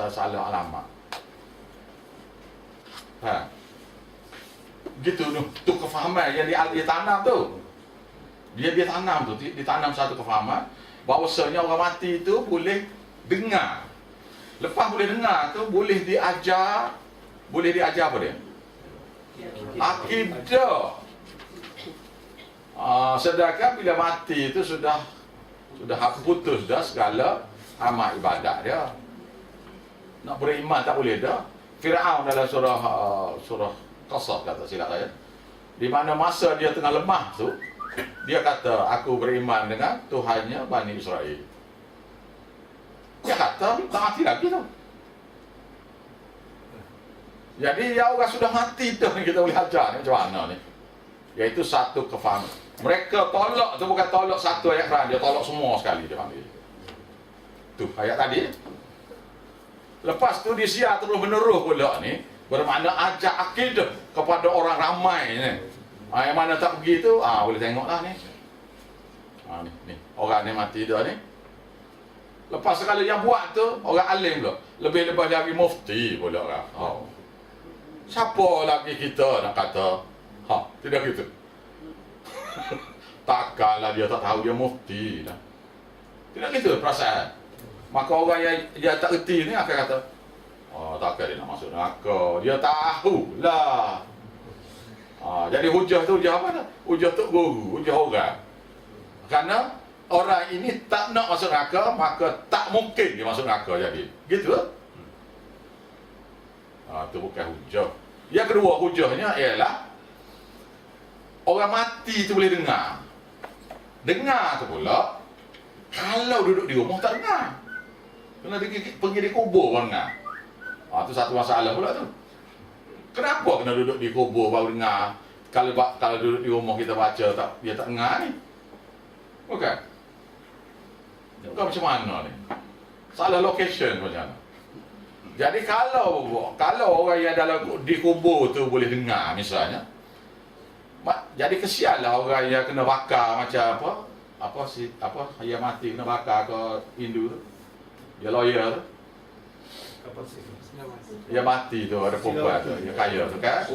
tak salah alamat. Gitu tu kefahaman yang dia tanam tu. Dia tanam tu, ditanam satu kefahaman bahawasanya orang mati itu boleh dengar. Lepas boleh dengar tu boleh diajar apa dia? Akidah. Sedangkan bila mati itu sudah putus dah segala amal ibadat dia. Nak beriman tak boleh dah. Firaun dalam surah Qasas kata silap saya. Di mana masa dia tengah lemah tu, dia kata aku beriman dengan Tuhannya Bani Israel. Dia kata tak mati lagi tu. Jadi ya orang sudah mati tu kita boleh ajar ni macam mana ni. Iaitu satu kefahaman. Mereka tolak tu bukan tolak satu ayat Quran, dia tolak semua sekali dia ambil. Tu ayat tadi. Lepas tu dia siar terus menerus pula ni, bermakna ajak akidah kepada orang ramai ni. Yang mana tak pergi tu, boleh tengoklah ni. Ni orang ni mati dah ni. Lepas sekali yang buat tu orang alim pula. Lebih-lebih lagi mufti pula orang. Siapa lagi kita nak kata tidak gitu. Takkanlah dia tak tahu dia mufti dah. Tidak gitu perasaan. Maka orang yang tak erti ni akan kata, takkan dia nak masuk neraka. Dia tahulah. Jadi hujah tu hujah apa dah? Hujah tu guru, hujah orang. Kerana orang ini tak nak masuk neraka, maka tak mungkin dia masuk neraka jadi. Gitu lah. Itu bukan hujah. Yang kedua hujahnya ialah orang mati tu boleh dengar. Dengar tu pula, kalau duduk di rumah tak dengar. Kena pergi di kubur baru dengar. Itu satu masalah pula tu. Kenapa kena duduk di kubur baru dengar? Kalau duduk di rumah kita baca dia tak dengar ni. Bukan? Bukan macam mana ni? Salah location macam mana? Jadi kalau orang yang dalam di kubur tu boleh dengar misalnya, jadi kesianlah orang yang kena bakar macam apa yang mati kena bakar ke Hindu tu. Dia lawyer tu. Dia mati tu ada perempuan tu, dia kaya tu kan.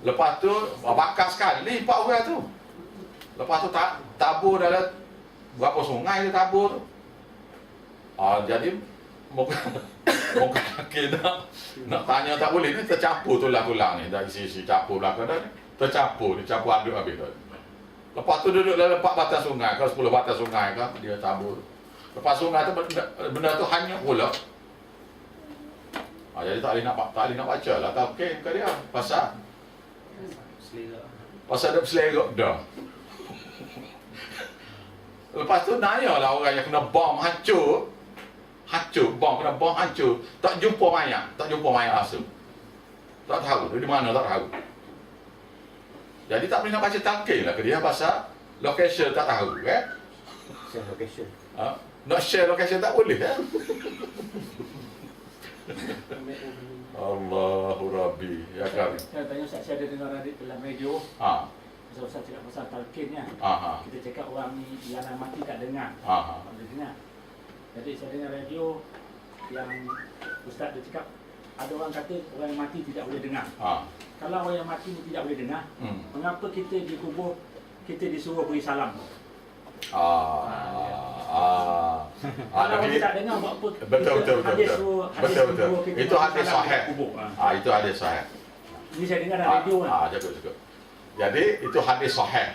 Lepas tu bakar sekali 4 orang tu. Lepas tu tabur dalam berapa sungai dia tabur tu. Jadi Moga nak tanya tak boleh ni, tercampur tulang-tulang ni dari sisi capur belakang dah ni. Tercampur, dicampur aduk habis tu. Lepas tu duduk dalam 4 batang sungai ke 10 batang sungai ke dia tabur. Lepas sungai tu benda tu hanyut pula. Jadi tak boleh nak baca lah. Tak okey ke dia pasal ada berselerok dah. Lepas tu nanyalah orang yang kena bom hancur, bom kena bom hancur, tak jumpa mayat asal. Tak tahu dari mana, tak tahu. Jadi tak boleh nak baca talqin lah ke dia pasal location tak tahu kan. Share location. Nak share location tak boleh kan. Allahu Rabbi. Ya kan. Saya tanya Ustaz, saya ada dengar dalam radio. Ustaz cakap pasal talqin kan. Kita cakap orang ni yang mati tak dengar. Tak boleh dengar. Jadi saya dengar radio yang Ustaz dia cakap ada orang kata orang yang mati tidak boleh dengar. Kalau orang yang mati ni tidak boleh dengar, mengapa kita dikubur kita disuruh beri salam? Kalau orang tak dengar buat apa? Betul. Itu hadis sahih. Itu hadis sahih. Ini saya dengar dalam radio kan. Cukup. Jadi itu hadis sahih.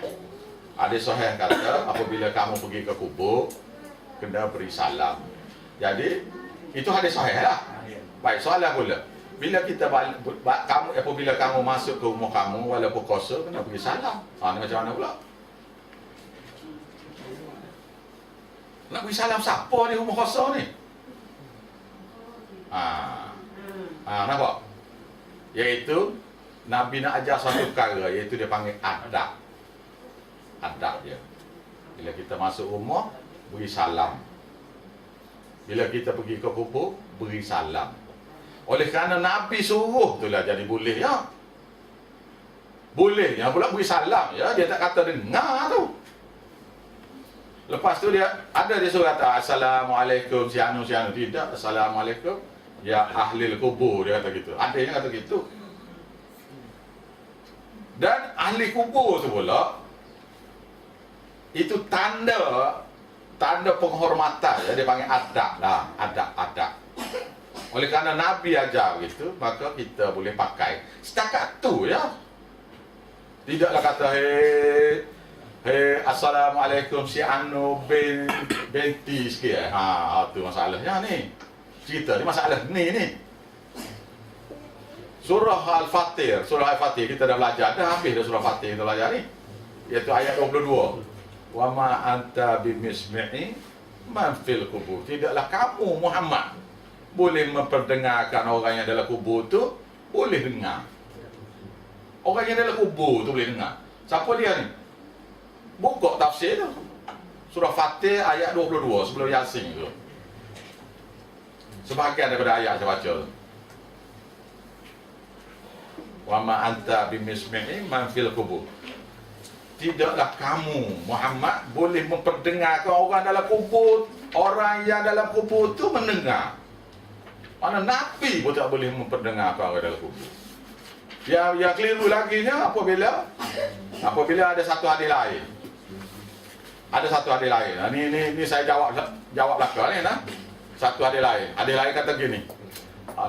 Hadis sahih kata apabila kamu pergi ke kubur kena beri salam. Jadi itu hadis sahih lah. Baik, soalan pula. Apabila kamu masuk ke rumah kamu walaupun kosong kena beri salam. Ni macam mana pula? Nak beri salam siapa di rumah kosong ni? Nampak? Iaitu Nabi nak ajar satu perkara, iaitu dia panggil adab. Adab dia. Bila kita masuk rumah, beri salam. Bila kita pergi ke kubur, beri salam. Oleh kerana Nabi suruh itulah jadi boleh ya. Bolehnya pula beri salam ya, dia tak kata dengar tu. Lepas tu dia ada dia surat Assalamualaikum si anu. Tidak, Assalamualaikum ya ahli kubur, dia kata gitu. Ada yang kata gitu. Dan ahli kubur tu pula itu tanda penghormatan ya, dia panggil adab lah, adab. Oleh kerana Nabi ajar begitu, maka kita boleh pakai setakat tu ya. Tidaklah kata Hei Assalamualaikum si anu binti sikit. Tu masalahnya ni. Cerita ni masalah ni. Surah Al-Fatir kita dah belajar, dah habis dah surah Fatir kita belajar ni. Iaitu ayat 22. Wa ma anta bimismi'i man fil kubur. Tidaklah kamu Muhammad boleh memperdengarkan orang yang dalam kubur tu, boleh dengar. Orang yang dalam kubur tu boleh dengar. Siapa dia ni? Buka tafsir tu. Surah Fatir ayat 22 sebelum Yasin tu. Sebahagian daripada ayat saya baca. Wa ma anta bimismi'i man fil kubur. Tidaklah kamu Muhammad boleh memperdengarkan orang dalam kubur. Orang yang dalam kubur tu mendengar. Mana Nabi pun tak boleh memperdengarkan orang dalam kubur. Yang keliru lagi nya apabila ada satu hadis lain. Ada satu hadis lain. Ni saya jawab belakang ni nah. Satu hadis lain. Hadis lain kata gini.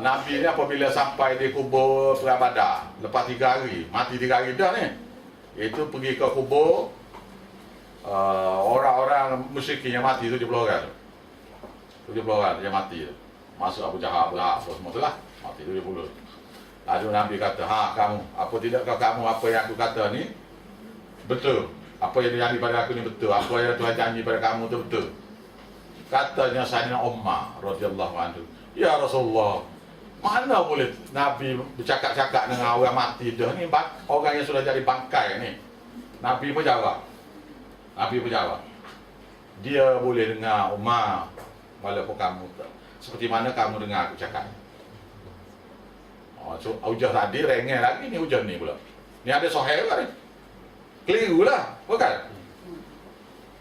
Nabi ni apabila sampai di kubur Perang Badar, lepas 3 hari, mati 3 hari dah ni. Itu pergi ke kubur orang-orang musyrikin yang mati 70 orang. 70 orang yang mati. Masuk Abu Jahal, Lahab, semua tu lah. Mati 70. Lalu Nabi kata, kamu, apa tidakkah kamu apa yang aku kata ni betul? Apa yang janji pada aku ni betul? Apa yang Tuhan janji pada kamu tu betul? Katanya Sayyidina Umar radhiyallahu anhu, ya Rasulullah, mana boleh Nabi bercakap-cakap dengan orang mati dah ni, orang yang sudah jadi bangkai ni. Nabi pun jawab. Dia boleh dengar Umar walaupun kamu tak. Seperti mana kamu dengar aku cakap. So hujah tadi rengeh lagi ni hujah ni pula. Ni ada sahih ke ni? Keliru lah, bukan?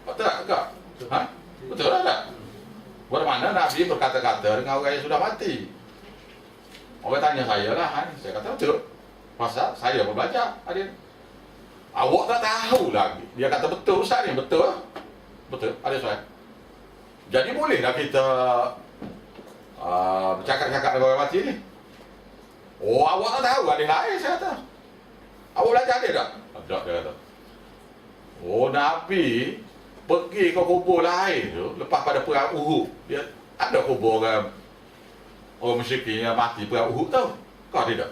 Betul tak? Betul tak? Bagaimana Nabi berkata-kata dengan orang yang sudah mati? Orang tanya saya lah, saya kata betul. Pasal saya pun belajar. Awak tak tahu lagi. Dia kata betul Ustaz ni, betul. Betul, ada soal. Jadi bolehlah kita bercakap-cakap dengan orang mati ni. Oh, awak tak tahu, ada lain saya kata. Awak belajar ada tak? Ada, dia kata. Oh, Nabi pergi ke kubur lain tu, lepas pada perang Uhud. Dia ada kubur orang musyrikin yang mati perang Uhud tu. Kau tidak?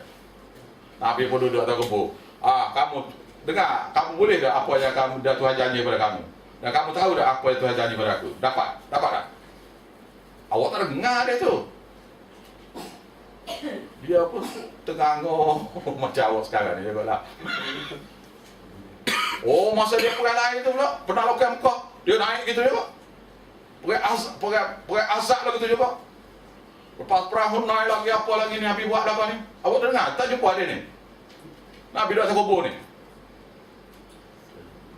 Nabi pun duduk atas kubur. Kamu dengar, kamu boleh tak apa yang kamu dah Tuhan janji pada kamu? Dan kamu tahu tak apa yang Tuhan janji pada aku? Dapat tak? Awak tak dengar dia tu. Dia pun tengah-tengah macam awak sekarang ni juga lah. Oh, masa dia perang lain tu pula, pernah lakukan Mekah, dia naik gitu juga. Perang azab lah gitu juga. Lepas perang naik lagi apa lagi ni Nabi buat apa ni? Awak dengar, tak jumpa ada ni. Nabi dah terkubur ni.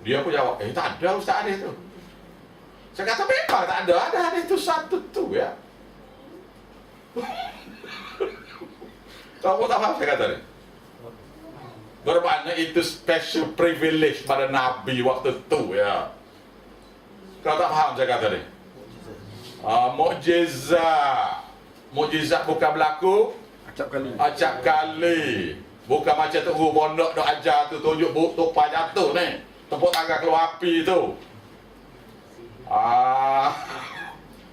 Dia pun jawab, tak ada Ustaz hadis tu. Saya kata memang tak ada hadis tu satu tu ya. Kamu tak faham saya kata ni? Bermakna itu special privilege pada Nabi waktu tu ya. Kau tak faham saya kata ni? Mukjizat bukan berlaku acap kali. Bukan macam tu guru pondok dok ajar tu tunjuk tupai jatuh ni. Tepuk tangan keluar api tu.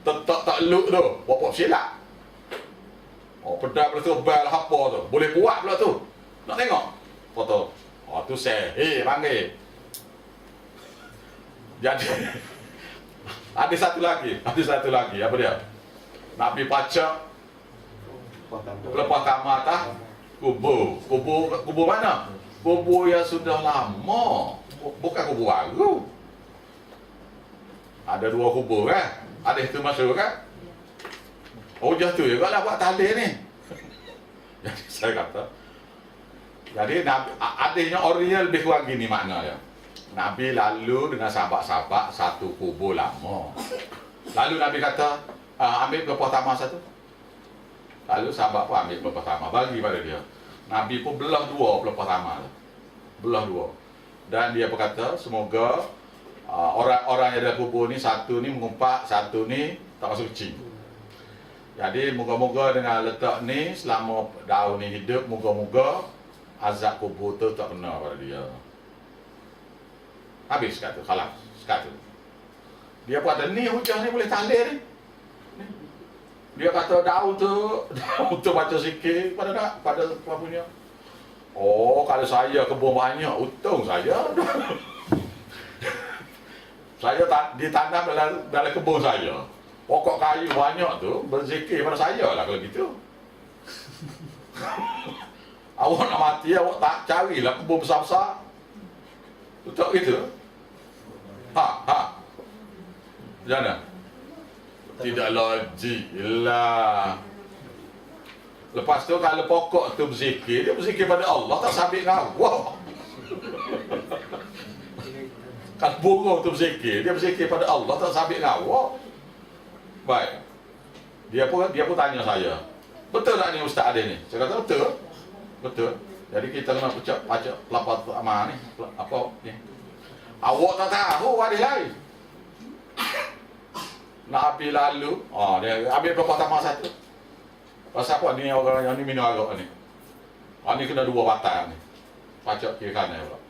Tetap tak luk tu. Bapak silap. Pedang bertebal apa tu. Boleh buat pula tu. Nak tengok foto. Tu saya. Panggil. Jadi ada satu lagi. Apa dia? Nabi pacak lepas kamar atas kubur. Kubur mana? Kubur yang sudah lama. Bukan kubur baru. Ada 2 kubur kan? Ada itu masuk kan? Hujah tu juga lah buat talih ni. Jadi saya kata, jadi adanya original lebih kurang gini maknanya. Nabi lalu dengan sahabat-sahabat satu kubur lama. Lalu Nabi kata, ambil pelepah tamar satu. Lalu sahabat pun ambil pelepah tamar, bagi pada dia. Nabi pun belah dua pelepah tamar. Belah dua. Dan dia berkata, semoga orang-orang yang ada kubur ni, satu ni mengumpat, satu ni tak masuk kecil. Jadi moga-moga dengan letak ni, selama daun ni hidup, moga-moga azab kubur tu tak kena pada dia. Habis kata, khalas, kata. Dia kata, ni hujah ni boleh tahlil ni. Dia kata daun tu baca zikir pada apa punya. Oh, kalau saya kebun banyak, untung saya. Saya ditanam dalam kebun saya. Pokok kayu banyak tu berzikir pada saya lah kalau gitu. Awak nak mati, awak tak carilah kebun besar-besar. Betul gitu? Macam mana? Tidak logik lah. Lepas tu kalau pokok tu berzikir, dia berzikir pada Allah, tak sabit dengan awak. Kalau burung tu berzikir, dia berzikir pada Allah, tak sabit dengan awak. Baik. Dia pun tanya saya, betul tak ni Ustaz ada ni? Saya kata betul. Betul. Jadi kita kena baca pelapar amal ni. Apa ni? Awak tak tahu ada lain. Nabi lalu, dia ambil pelapar tamar satu. Pasal apa ni orang yang ni minum arak ni? Ni kena dua batang ni. Pacak kiri kanan pula.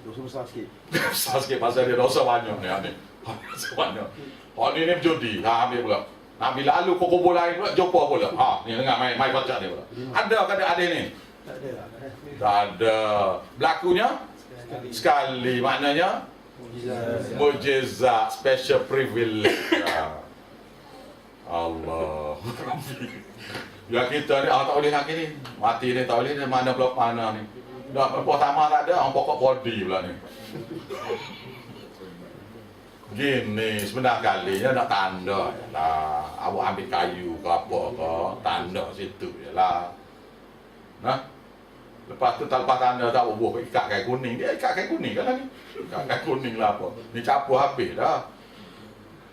Dosa besar sikit. Besar sikit pasal dia dosa banyak ni. Dosa banyak. Ni berjudi. Ambil pula. Nabi lalu ke kubur lain pula, jumpa pula. Ni dengar main pacak ni pula. Ada ke ada ni? Tak ada. Tak ada. Berlakunya? Sekali. Maknanya? Mujizat. Special privilege. Allah. Ya kita ni, tak boleh lagi ni. Mati ni tak boleh ni. Mana pula mana ni. Dah pelapar tamar tak ada, orang pokok body pula ni. Gini, sebenarnya kalinya nak tanda je lah. Awak ambil kayu ke apa ke, tanda situ je lah. Nah, lepas tu tak lepas tanda tak bubuh ikat kain kuning. Dia ikat kain kuning kan ni. Ikat kain kuning lah apa. Ni capur habis dah.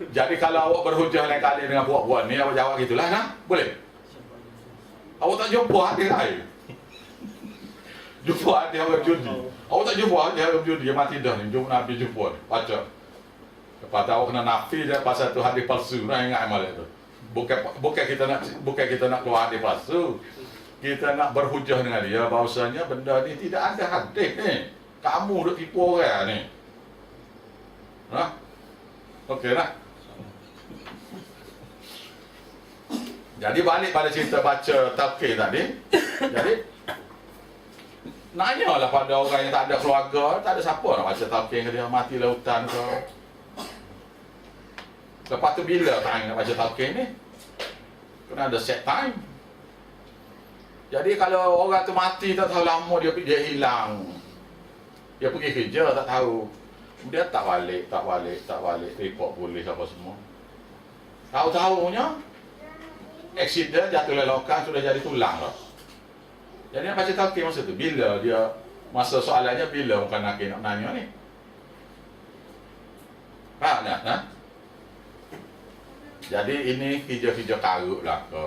Jadi kalau awak berhujah lain kali dengan buat-buat ni, awak jawab gitulah, nah? Boleh? Awak tak jumpa hati lain. Jumpa hati orang judi. Awak tak jumpa hati orang judi, dia mati dah ni. Jumpa Nabi jumpa ni, baca. Lepas tu awak kena nafi je pasal tu hadis palsu. Nah, ingat amal itu. Bukan kita nak keluar hadis palsu. Kita nak berhujah dengan dia bahawasanya benda ni tidak ada hadis ni. Kamu duk tipu orang ni. Nah? Okey lah. Jadi balik pada cerita baca talqin tadi. Jadi nanyalah pada orang yang tak ada keluarga, tak ada siapa nak baca talqin ke dia, mati lautan ke. Lepas tu bila time nak baca talqin ni? Kena ada set time. Jadi kalau orang tu mati tak tahu lama dia hilang. Dia pergi kerja tak tahu. Dia tak balik, report polis apa semua. Tahu-tahunya aksiden jatuh lelokan sudah jadi tulang lah. Jadi nak baca talqin masa tu bila dia, masa soalannya bila bukan nak nanya ni. Faham tak? Ha? Jadi ini hijau-hijau karut lah ke.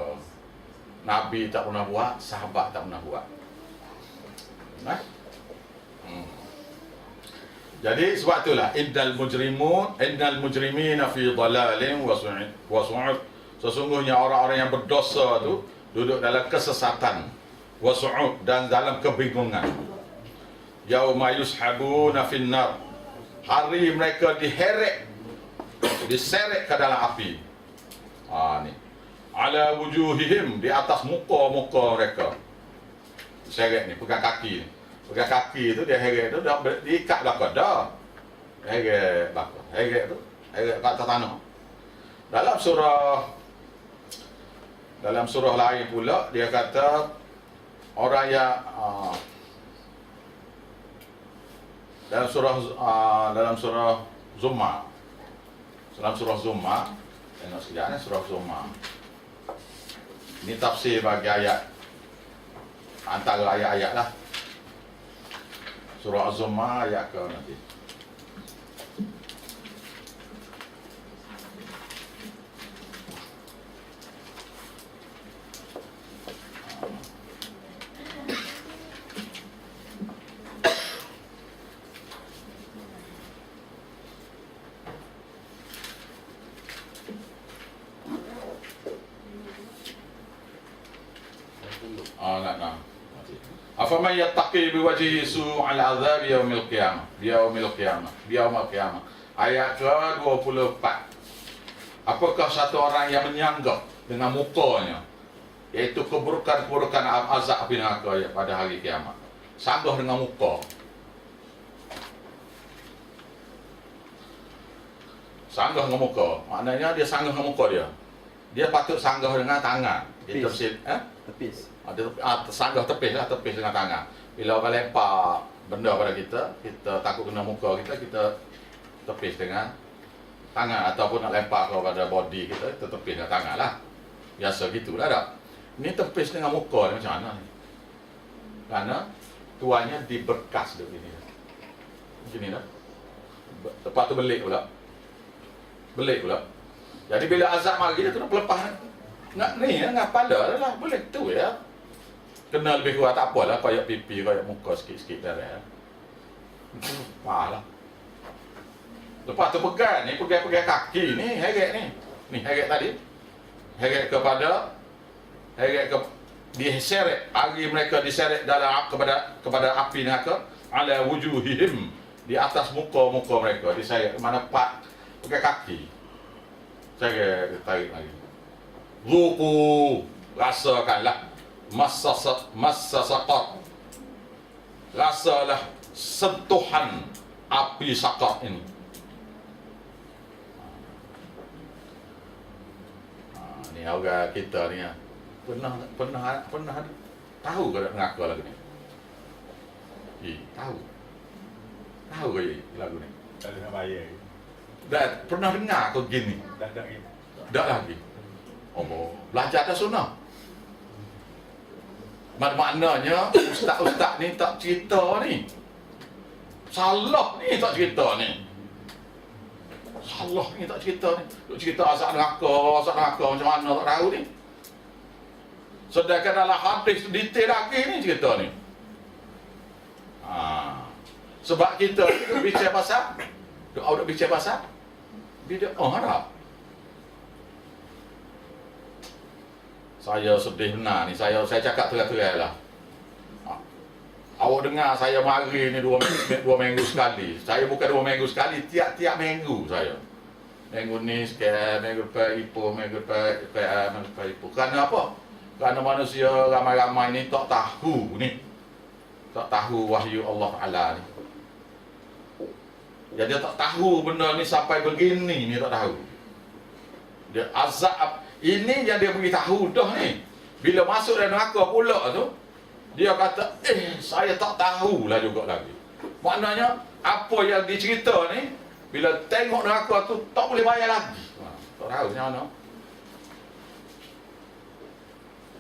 Nabi tak pernah buat, sahabat tak pernah buat. Nah? Jadi sebab itulah innal mujrimina fi dhalalin wa su'ud. Sesungguhnya orang-orang yang berdosa tu duduk dalam kesesatan wa su'ud dan dalam kebingungan. Yauma yushabuna fin nar. Hari mereka diseret ke dalam api. Ni. Ala wujuhihim, di atas muka-muka mereka. Seret ni, pegang kaki ni. Pegang kaki tu, dia heret tu, dah diikat belakang dah. Heret belakang. Heret tu, heret kat atas tanah. Dalam surah lain pula, dia kata, orang yang, dalam surah Zumar. Dalam surah Zumar, tengok sekejap ni, surah Zumar. Ini tafsir bagi ayat, antara ayat-ayat lah. Surah Az-Zumar ayat ke nanti. Nak. Afaman yattaqi biwajhihi su'al 'adzab yaumil qiyamah. Ayat ke-24. Apakah satu orang yang menyanggah dengan mukanya, iaitu keburukan-keburukan azab api neraka pada hari kiamat. Sanggah dengan muka. Sanggah dengan muka. Maknanya dia sanggah dengan muka dia. Dia patut sanggah dengan tangan. Dia Tepis. Sanggah tepis dengan tangan. Bila orang lempar benda pada kita takut kena muka kita tepis dengan tangan, ataupun nak lempar kepada body kita tepis dengan tangan lah. Biasa gitulah tak. Ni tepis dengan muka ni macam mana ni? Kerana tuannya diberkas dia begini. Macam ni dah. Lepas tu belik pula. Jadi bila azab mari dia kena pelepah nak ni dengan kepala lah. Boleh tu ya. Kena lebih kuat tak apalah, koyak pipi, koyak muka sikit-sikit darah. Malah. Lepas tu pegang kaki ni, heret ni. Ni heret tadi. Heret diseret, hari mereka diseret dalam kepada api neraka, ala wujuhihim, di atas muka mereka diseret mana pak pakai kaki. Saya tarik lagi. Zuqu, rasakanlah massa saqar. Rasalah sentuhan api saqar ini. Ni orang kita ni pernah tahu ke tak neraka lagu ni? Tahu ke lagu ni? Tak ada nak bayar. Dah pernah dengar ke gini? Tak lagi. Oh, belajar dah sunnah. Maknanya ustaz-ustaz ni tak cerita ni. Salah ni tak cerita ni. Salah ni tak cerita ni. Duk cerita azab neraka macam mana tak tahu ni. Sedangkan dalam hadis detail lagi ni cerita ni. Sebab kita bicara pasal bid'ah tak? Saya sedih benar ni. Saya cakap terang-terang lah. Awak dengar saya mari ni 2 minggu sekali. Saya bukan 2 minggu sekali, tiap minggu saya. Minggu ni sekian, minggu lepas Ipoh, minggu lepas Ipoh. Kerana apa? Kerana manusia ramai-ramai ni tak tahu wahyu Allah Ta'ala ni. Jadi dia tak tahu benda ni sampai begini ni, tak tahu. Dia azab ini yang dia beritahu dah ni. Bila masuk dalam neraka pula tu, dia kata, saya tak tahulah juga lagi. Maknanya apa yang dicerita ni, bila tengok neraka tu tak boleh bayar lagi. Tak tahu macam mana.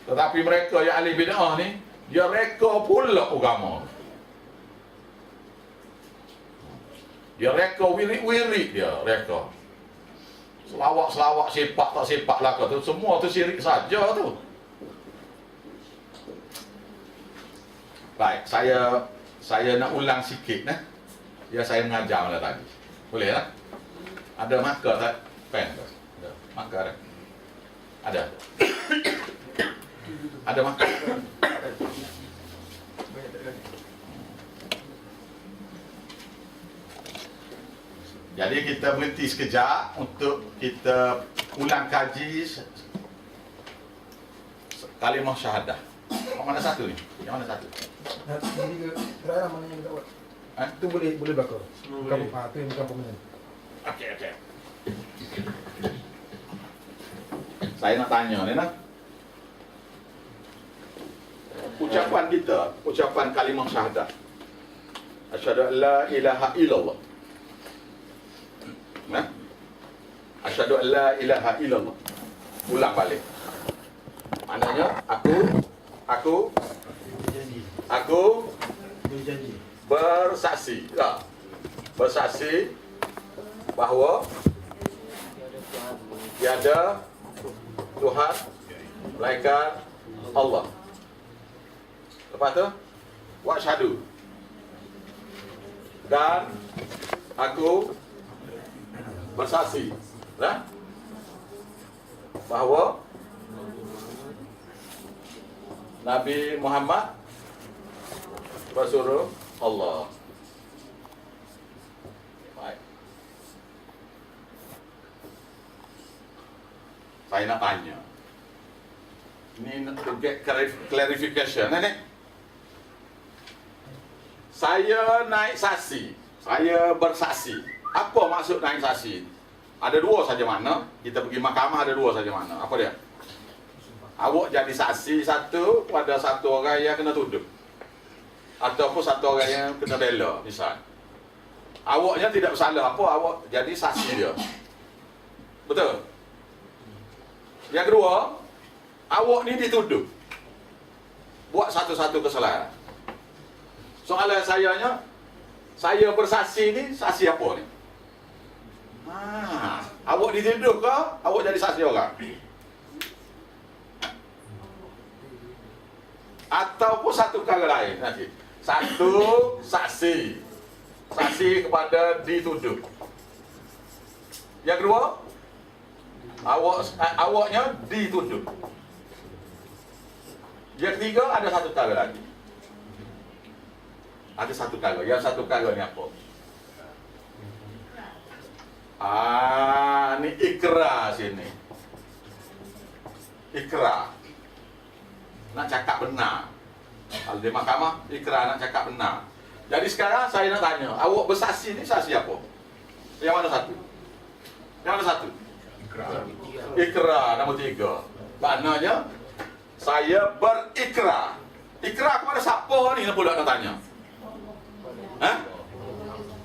Tetapi mereka yang ahli bid'ah ni, dia reka pula agama. Dia reka wirid-wirid dia reka. Selawak-selawak, sepak tak sepak lah tu, semua tu syirik saja tu. Baik, saya nak ulang sikit yang saya mengajar malam tadi. Boleh tak? Ada marker tak? Pen tak? Ada. Marker ada? Ada. Ada marker? Jadi kita berhenti sekejap untuk kita ulang kaji kalimah syahadah. Yang mana satu ni? Yang mana satu? Jadi terakhir mana yang kita buat? Itu boleh bakar. Bukan itu yang bukan pemenang. Okey. Saya nak tanya ni nak. Ucapan kalimah syahadah. Asyhadu an la ilaha illallah. Asyhadu an la ilaha illallah. Ulang balik. Maknanya aku Berjanji. bersaksi. Bersaksi bahawa tiada Tuhan melainkan Allah. Lepas tu wa asyhadu. Dan aku bersaksi bahawa Nabi Muhammad Rasulullah Allah. Baik. Saya nak tanya. Ini to get clarification ni. Saya naik saksi, saya bersaksi. Apa maksud naik saksi? Ada dua saja makna. Kita pergi mahkamah ada dua saja makna. Apa dia? Awak jadi saksi satu pada satu orang yang kena tuduh, ataupun satu orang yang kena bela, misal. Awaknya tidak bersalah apa, awak jadi saksi dia. Betul? Yang kedua, awak ni dituduh buat satu-satu kesalahan. Soalan sayanya, saya bersaksi ni, saksi apa ni? Awak dituduh ke? Awak jadi saksi orang? Ataupun satu perkara lain nanti. Satu, saksi. Saksi kepada dituduh. Yang kedua, awaknya dituduh. Yang ketiga, ada satu perkara lagi. Ada satu perkara. Yang satu perkara ni apa? Ni ikrar sini. Ikrar. Nak cakap benar. Kalau di mahkamah, ikrar nak cakap benar. Jadi sekarang saya nak tanya, awak bersaksi ni saksi apa? Yang mana satu? Yang mana satu? Ikrar nombor 3. Maknanya saya berikrar. Ikrar kepada siapa ni pula nak tanya?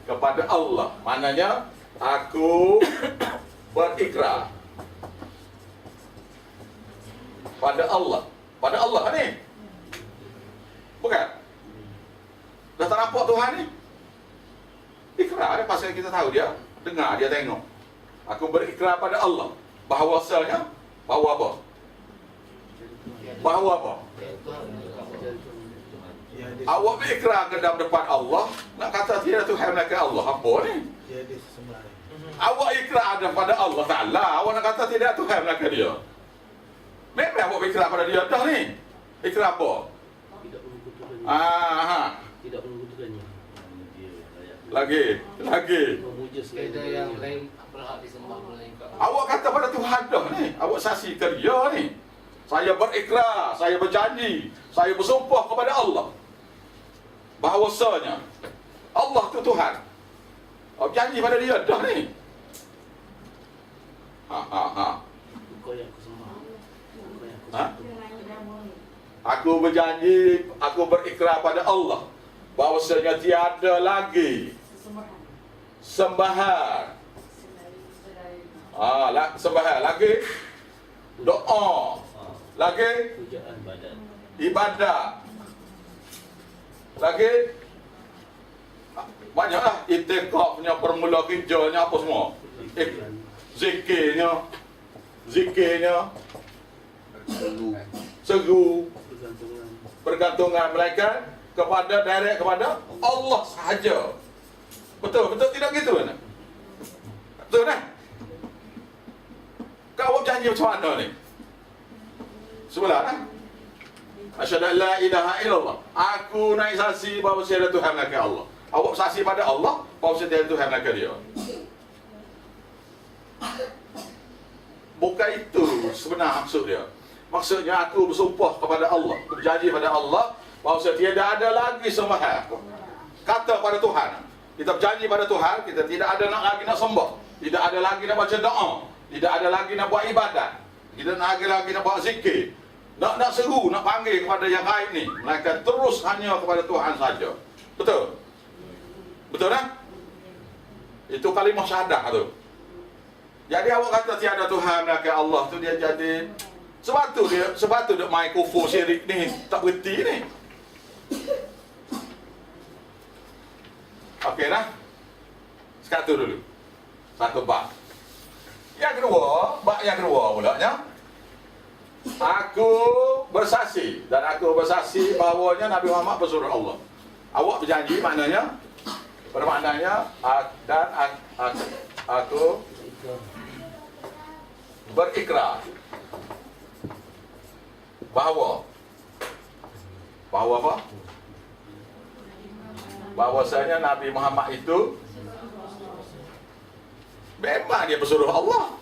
Kepada Allah. Maknanya aku berikrar pada Allah. Pada Allah ni. Bukan? Dah tak nampak Tuhan ni? Ikrar dia pasal kita tahu dia, dengar, dia tengok. Aku berikrar pada Allah bahawasanya, bahawa apa? Bahawa apa? Awak berikrar ke dalam depan Allah, nak kata tiada Tuhan melainkan Allah. Apa ni? Awak ikrar kepada Allah Ta'ala, awak nak kata tidak Tuhan melainkan dia. Memang awak berikrar pada dia dah ni. Ikrar apa? Tidak mengutukannya. Lagi. Tiada yang lain berhak disembah melainkan Allah. Awak kata pada Tuhan dah ni. Awak saksikan dia ni. Saya berikrar, saya berjanji, saya bersumpah kepada Allah bahawasanya Allah tu Tuhan. Awak janji pada dia dah ni. Kau yang aku sembah. Aku berjanji, aku berikrar pada Allah bahawasanya tiada lagi sembahan. Sembahan lagi doa, lagi Pujaan badan. ibadat, lagi banyaklah itikafnya, permula kerjanya apa semua, zikirnya, seru, pergantungan melainkan kepada direct kepada Allah sahaja. Betul tidak gitu kan? Betul kan? Kau janji macam mana ni? Sebelah kan? Asyhadu an la ilaha illallah. Aku naik saksi bahawa tiada Tuhan melainkan Allah. Awak saksi pada Allah bahawa tiada Tuhan melainkan dia. Bukan itu sebenar maksud dia. Maksudnya aku bersumpah kepada Allah, berjanji pada Allah bahawa tiada ada lagi sembahan. Kata pada Tuhan, kita berjanji pada Tuhan, kita tidak ada lagi nak sembah, tidak ada lagi nak baca doa, tidak ada lagi nak buat ibadat, tidak ada lagi nak buat zikir, nak seru, nak panggil kepada yang lain ni, melainkan terus hanya kepada Tuhan saja. Betul? Betul kan? Itu kalimah syahadah tu. Jadi awak kata tiada Tuhan melainkan Allah tu, dia jadi sebab tu dia main kufur syirik ni tak berhenti ni. Okey dah. Sekarang tu dulu. Satu bab. Yang kedua pulanya, aku bersaksi bahawanya Nabi Muhammad pesuruh Allah. Awak berjanji maknanya, bermaknanya dan aku berikrar bahawa bahawa apa? Bahawasanya Nabi Muhammad itu memang dia pesuruh Allah.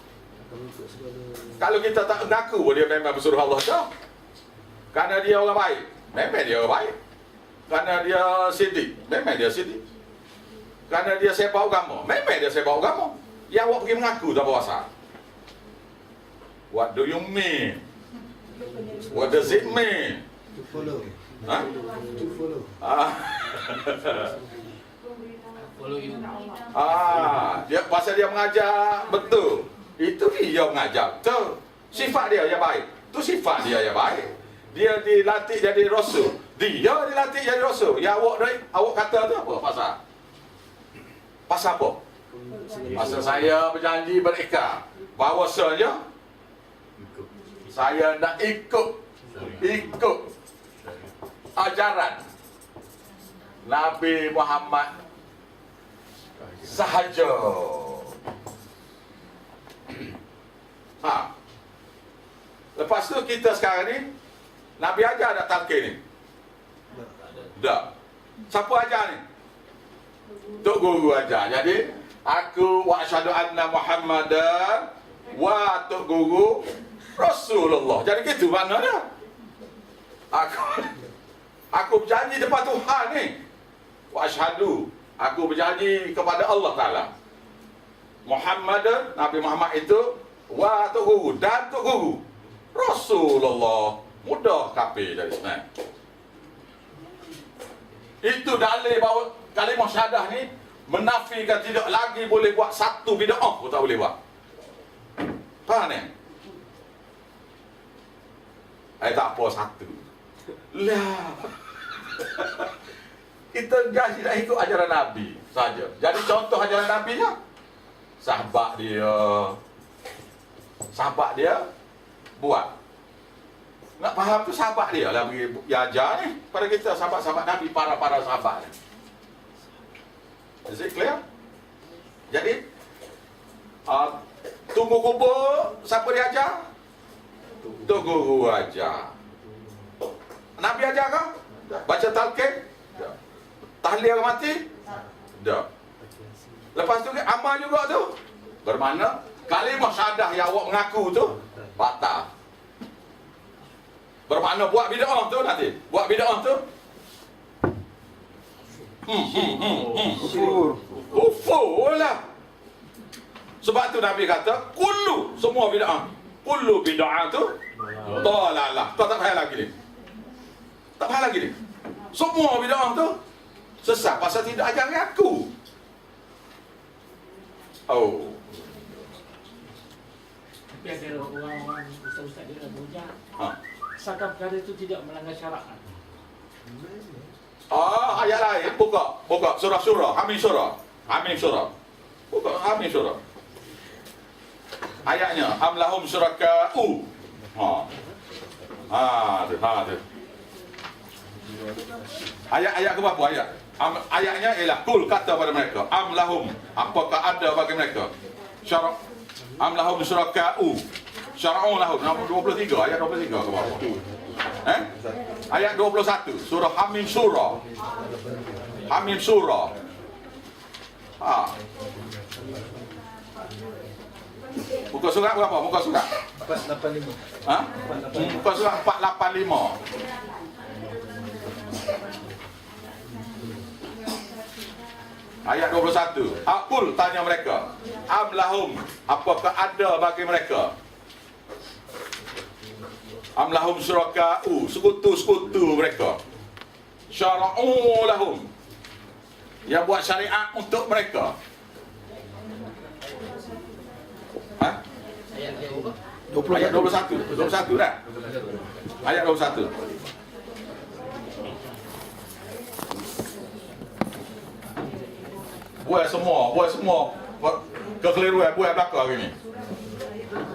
Kalau kita tak mengaku dia memang pesuruh Allah dah. Karena dia orang baik, memang dia orang baik. Karena dia siddiq, memang dia siddiq. Karena dia sepak agama, memang dia sepak agama. Yang awak pergi mengaku tak berasa. What do you mean? What does it mean? To follow. Ha? To follow. Follow you. Dia pasal dia mengajar betul. Itu dia mengajar betul. Sifat dia yang baik. Itu sifat dia yang baik. Dia dilatih jadi rasul. Dia dilatih jadi rasul. Ya awak kata tu apa pasal? Pasal apa? Pasal saya berjanji berikrar bahawasanya saya nak ikut ajaran Nabi Muhammad sahaja. Lepas tu kita sekarang ni Nabi ajar tak talqin ni? Tak. Siapa ajar ni? Tok Guru ajar. Jadi aku wa asyhadu anna Muhammadan wa Tok Guru Rasulullah. Jadi gitu maknanya. Aku berjanji depan Tuhan ni. Wa asyhadu, aku berjanji kepada Allah Taala. Muhammad, Nabi Muhammad itu wa Tok Guru dan Tok Guru Rasulullah. Mudah kafir dari sebenarnya. Itu dalil bahawa kalimah syahadah ni menafikan tidak lagi boleh buat satu bid'ah pun tak boleh buat. Faham ni? Tak apa satu. Lah. Kita janji nak ikut ajaran Nabi saja. Jadi contoh ajaran Nabi nya sahabat dia buat. Nak faham tu sahabat dia lah bagi ajar ni pada kita, sahabat-sahabat Nabi, para sahabat ni. Is it clear? Jadi tunggu kubur siapa dia ajar? Tok Guru ajar. Nabi ajar ke? Baca talqin? Tak. Tahlil orang mati? Tak. Lepas tu amal juga tu. Bermakna kalimah syahadah yang awak mengaku tu batal. Bermakna buat bid'ah tu nanti. Buat bid'ah tu kufur lah. Sebab tu Nabi kata kullu, semua bid'ah. Kullu bid'ah tu dalalah. Kau tak payah lagi ni. Tak payah lagi ni. Semua bid'ah tu sesat pasal tidak ajar aku. Oh. Tapi ada orang-orang ustaz-ustaz dia berhujah. Asalkan perkara itu tidak melanggar syarak. Ayat lain buka surah Hamim surah. Buka Hamim surah. Ayatnya am lahum syuraka'u. Tu. Ayat ke berapa ayat? Ayatnya ialah kul kata pada mereka am lahum, apakah ada bagi mereka syarak am lahum syuraka'u syara'u lahum. 23 ayat 23 ke bawah. Ayat 21 surah Hamim surah. Muka surat berapa? Muka surat 485. Muka surat 485. Ayat 21. Aqul, tanya mereka, am lahum, apakah ada bagi mereka? Am lahum syuraka'u, sekutu-sekutu mereka. Syara'u lahum, yang buat syariat untuk mereka. Ayat 21 dah. Ayat 21. Buat semua kekeliruan buat belakang hari ni.